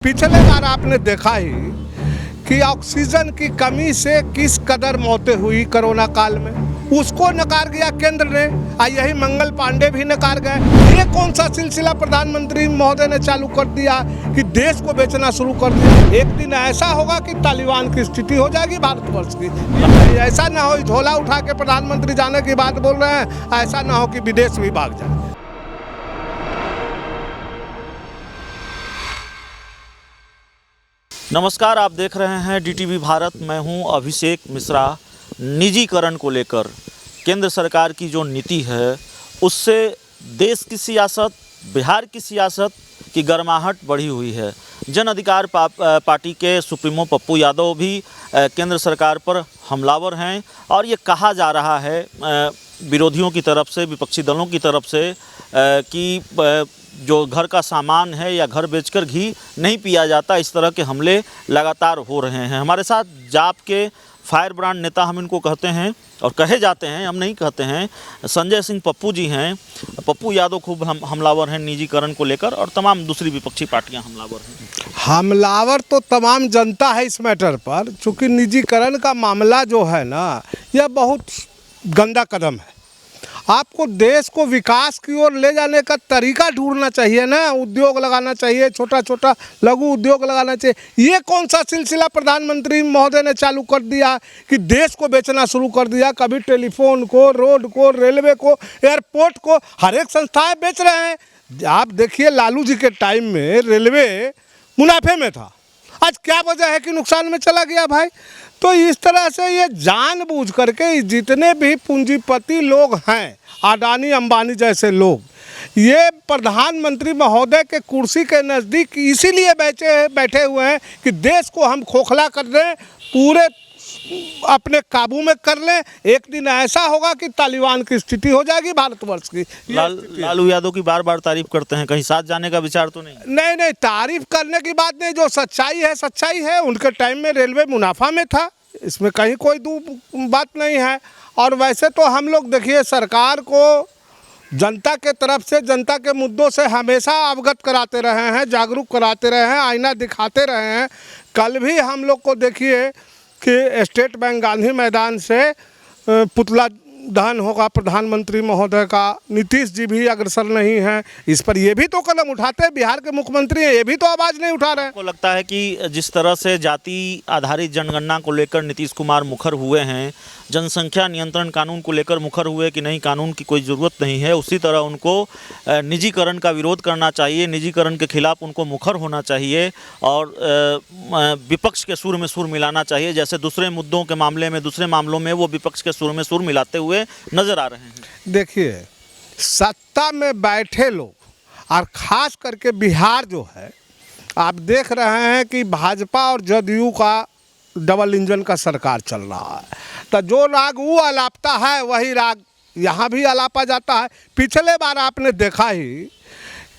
पिछले बार आपने देखा ही कि ऑक्सीजन की कमी से किस कदर मौतें हुई कोरोना काल में, उसको नकार दिया केंद्र ने। यही मंगल पांडे भी नकार गए। ये कौन सा सिलसिला प्रधानमंत्री महोदय ने चालू कर दिया कि देश को बेचना शुरू कर दिया। एक दिन ऐसा होगा कि तालिबान की स्थिति हो जाएगी भारतवर्ष की। ऐसा ना हो झोला उठा के प्रधानमंत्री जाने की बात बोल रहे हैं, ऐसा ना हो कि विदेश भी भाग जाए। नमस्कार, आप देख रहे हैं डीटीवी भारत। मैं हूं अभिषेक मिश्रा। निजीकरण को लेकर केंद्र सरकार की जो नीति है उससे देश की सियासत, बिहार की सियासत की गर्माहट बढ़ी हुई है। जन अधिकार पार्टी के सुप्रीमो पप्पू यादव भी केंद्र सरकार पर हमलावर हैं और ये कहा जा रहा है विरोधियों की तरफ से, विपक्षी दलों की तरफ से कि जो घर का सामान है या घर बेचकर घी नहीं पिया जाता, इस तरह के हमले लगातार हो रहे हैं। हमारे साथ जाप के फायर ब्रांड नेता हम इनको कहते हैं और कहे जाते हैं, हम नहीं कहते हैं, संजय सिंह पप्पू जी हैं। पप्पू यादव खूब हमलावर हैं निजीकरण को लेकर और तमाम दूसरी विपक्षी पार्टियां हमलावर हैं। हमलावर तो तमाम जनता है इस मैटर पर, चूँकि निजीकरण का मामला जो है ना, यह बहुत गंदा कदम है। आपको देश को विकास की ओर ले जाने का तरीका ढूंढना चाहिए ना। उद्योग लगाना चाहिए, छोटा छोटा लघु उद्योग लगाना चाहिए। ये कौन सा सिलसिला प्रधानमंत्री महोदय ने चालू कर दिया कि देश को बेचना शुरू कर दिया। कभी टेलीफोन को, रोड को, रेलवे को, एयरपोर्ट को, हर एक संस्थाएं बेच रहे हैं। आप देखिए लालू जी के टाइम में रेलवे मुनाफे में था, आज क्या वजह है कि नुकसान में चला गया भाई। तो इस तरह से ये जानबूझ करके जितने भी पूंजीपति लोग हैं, अडानी अंबानी जैसे लोग, ये प्रधानमंत्री महोदय के कुर्सी के नज़दीक इसीलिए बैठे हुए हैं कि देश को हम खोखला कर दें, पूरे अपने काबू में कर लें। एक दिन ऐसा होगा कि तालिबान की स्थिति हो जाएगी भारतवर्ष की। लालू यादव की बार बार तारीफ करते हैं, कहीं साथ जाने का विचार तो नहीं? नहीं, तारीफ करने की बात नहीं, जो सच्चाई है सच्चाई है। उनके टाइम में रेलवे मुनाफा में था, इसमें कहीं कोई बात नहीं है। और वैसे तो हम लोग देखिए सरकार को जनता के तरफ से, जनता के मुद्दों से हमेशा अवगत कराते रहे हैं, जागरूक कराते रहे हैं, आईना दिखाते रहे हैं। कल भी हम लोग को देखिए कि स्टेट बैंक गांधी मैदान से पुतला दहन होगा प्रधानमंत्री महोदय का। नीतीश जी भी अग्रसर नहीं हैं इस पर, ये भी तो कदम उठाते हैं। बिहार के मुख्यमंत्री हैं, ये भी तो आवाज़ नहीं उठा रहे हैं। को लगता है कि जिस तरह से जाति आधारित जनगणना को लेकर नीतीश कुमार मुखर हुए हैं, जनसंख्या नियंत्रण कानून को लेकर मुखर हुए कि नहीं कानून की कोई ज़रूरत नहीं है, उसी तरह उनको निजीकरण का विरोध करना चाहिए, निजीकरण के खिलाफ उनको मुखर होना चाहिए और विपक्ष के सुर में सुर मिलाना चाहिए। जैसे दूसरे मुद्दों के मामले में, दूसरे मामलों में वो विपक्ष के सुर में सुर मिलाते हुए नजर आ रहे हैं। देखिए सत्ता में बैठे लोग और खास करके बिहार जो है, आप देख रहे हैं कि भाजपा और जदयू का डबल इंजन का सरकार चल रहा है। तो जो राग वो अलापता है वही राग यहाँ भी अलापा जाता है। पिछले बार आपने देखा ही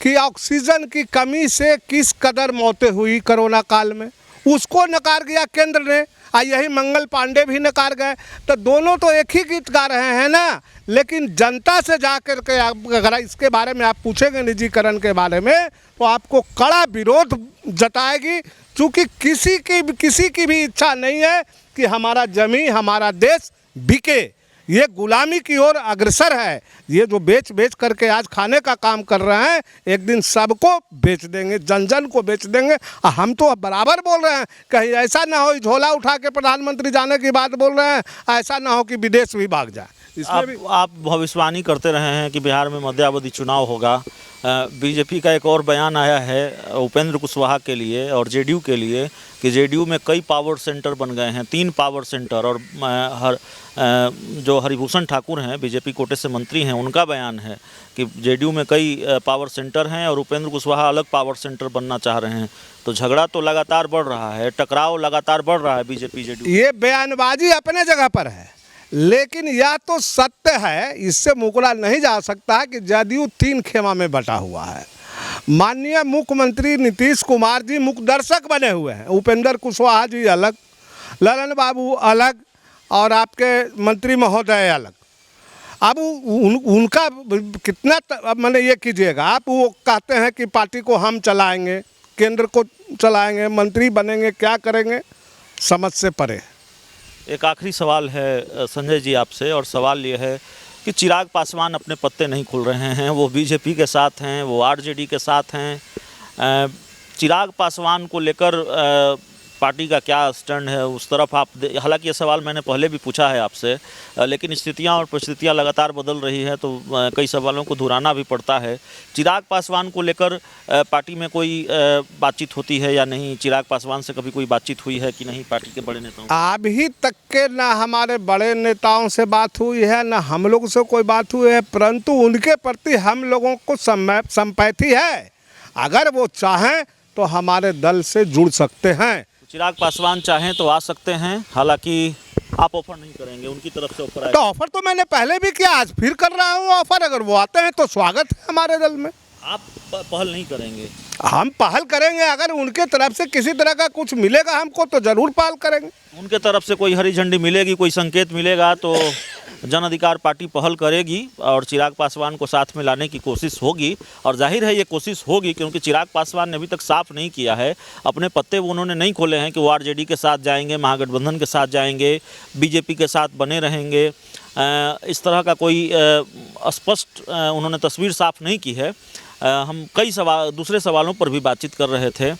कि ऑक्सीजन की कमी से किस कदर मौतें हुई कोरोना काल में, उसको नकार दिया केंद्र ने। यही मंगल पांडे भी नकार गए। तो दोनों तो एक ही गीत गा रहे हैं ना। लेकिन जनता से जा कर के अगर इसके बारे में आप पूछेंगे निजीकरण के बारे में, तो आपको कड़ा विरोध जताएगी। चूँकि किसी की भी इच्छा नहीं है कि हमारा जमीन, हमारा देश बिके। ये गुलामी की ओर अग्रसर है। ये जो बेच करके आज खाने का काम कर रहे हैं, एक दिन सबको बेच देंगे, जन को बेच देंगे। हम तो बराबर बोल रहे हैं, कहीं ऐसा ना हो झोला उठा के प्रधानमंत्री जाने की बात बोल रहे हैं, ऐसा ना हो कि विदेश भी भाग जाए। आप भविष्यवाणी करते रहे हैं कि बिहार में मध्यावधि चुनाव होगा। बीजेपी का एक और बयान आया है उपेंद्र कुशवाहा के लिए और जेडीयू के लिए कि जेडीयू में कई पावर सेंटर बन गए हैं, 3 पावर सेंटर। और जो हरिभूषण ठाकुर हैं, बीजेपी कोटे से मंत्री हैं, उनका बयान है कि जेडीयू में कई पावर सेंटर हैं और उपेंद्र कुशवाहा अलग पावर सेंटर बनना चाह रहे हैं। तो झगड़ा तो लगातार बढ़ रहा है, टकराव लगातार बढ़ रहा है बीजेपी जेडीयू। ये बयानबाजी अपने जगह पर है, लेकिन यह तो सत्य है, इससे मुकरा नहीं जा सकता है कि जदयू 3 खेमा में बटा हुआ है। माननीय मुख्यमंत्री नीतीश कुमार जी मुख्य दर्शक बने हुए हैं, उपेंद्र कुशवाहा जी अलग, ललन बाबू अलग और आपके मंत्री महोदय अलग। अब उनका कितना, मैंने ये कीजिएगा, आप वो कहते हैं कि पार्टी को हम चलाएंगे, केंद्र को चलाएंगे, मंत्री बनेंगे, क्या करेंगे, समझ से परे। एक आखिरी सवाल है संजय जी आपसे, और सवाल ये है कि चिराग पासवान अपने पत्ते नहीं खोल रहे हैं, वो बीजेपी के साथ हैं, वो आरजेडी के साथ हैं। चिराग पासवान को लेकर पार्टी का क्या स्टैंड है उस तरफ आप हालांकि ये सवाल मैंने पहले भी पूछा है आपसे, लेकिन स्थितियां और परिस्थितियां लगातार बदल रही है तो कई सवालों को दोहराना भी पड़ता है। चिराग पासवान को लेकर पार्टी में कोई बातचीत होती है या नहीं? चिराग पासवान से कभी कोई बातचीत हुई है कि नहीं पार्टी के बड़े नेताओं? अभी तक के ना हमारे बड़े नेताओं से बात हुई है, ना हम लोग से कोई बात हुई है, परंतु उनके प्रति हम लोगों को संपैथी है। अगर वो चाहें तो हमारे दल से जुड़ सकते हैं। चिराग पासवान चाहें तो आ सकते हैं, हालांकि आप ऑफर नहीं करेंगे, उनकी तरफ से ऑफर तो आएगा। ऑफर तो मैंने पहले भी किया, आज फिर कर रहा हूँ ऑफर। अगर वो आते हैं तो स्वागत है हमारे दल में। आप पहल नहीं करेंगे? हम पहल करेंगे, अगर उनके तरफ से किसी तरह का कुछ मिलेगा हमको तो जरूर पहल करेंगे। उनके तरफ से कोई हरी झंडी मिलेगी, कोई संकेत मिलेगा तो जन अधिकार पार्टी पहल करेगी और चिराग पासवान को साथ में लाने की कोशिश होगी। और जाहिर है ये कोशिश होगी क्योंकि चिराग पासवान ने अभी तक साफ नहीं किया है, अपने पत्ते वो उन्होंने नहीं खोले हैं कि वो आरजेडी के साथ जाएंगे, महागठबंधन के साथ जाएंगे, बीजेपी के साथ बने रहेंगे। इस तरह का कोई स्पष्ट उन्होंने तस्वीर साफ नहीं की है। हम कई दूसरे सवालों पर भी बातचीत कर रहे थे।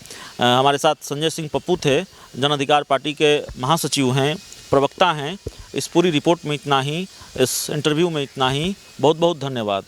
हमारे साथ संजय सिंह पप्पू थे, जन अधिकार पार्टी के महासचिव हैं, प्रवक्ता हैं। इस पूरी रिपोर्ट में इतना ही, इस इंटरव्यू में इतना ही। बहुत बहुत धन्यवाद।